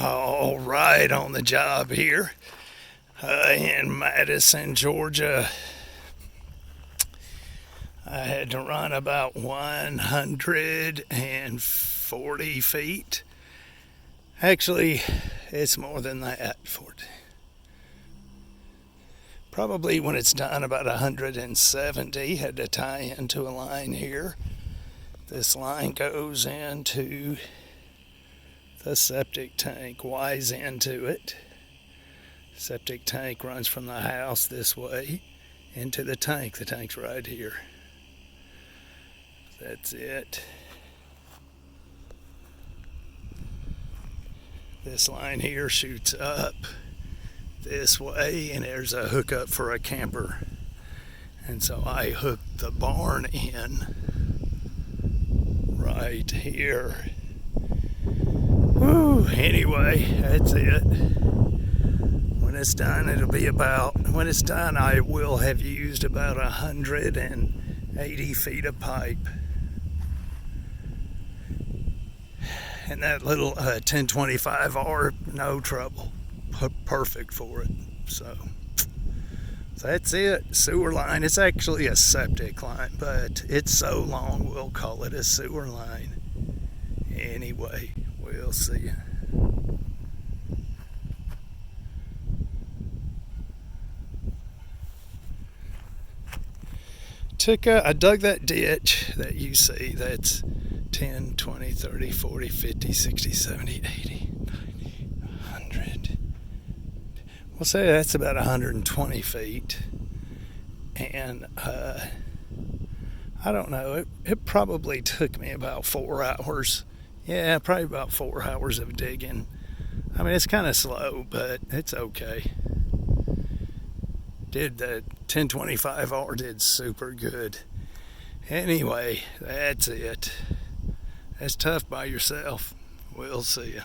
All right, on the job here in Madison, Georgia. I had to run about 140 feet. Actually, it's more than that. Probably when it's done, about 170. Had to tie into a line here. This line goes into the septic tank, wise into it. Septic tank runs from the house this way into the tank. The tank's right here. That's it. This line here shoots up this way, and there's a hookup for a camper. And so I hooked the barn in right here. Woo, anyway, that's it. When it's done, I will have used about 180 feet of pipe. And that little 1025R, no trouble. Perfect for it. So that's it. Sewer line. It's actually a septic line, but it's so long we'll call it a sewer line. Anyway, we'll see you. I dug that ditch that you see. That's 10, 20, 30, 40, 50, 60, 70, 80, 90, 100. We'll say that's about 120 feet. And I don't know, it probably took me about 4 hours. Yeah, probably about 4 hours of digging. I mean, it's kind of slow, but it's okay. Did the 1025R did super good. Anyway, that's it. That's tough by yourself. We'll see you.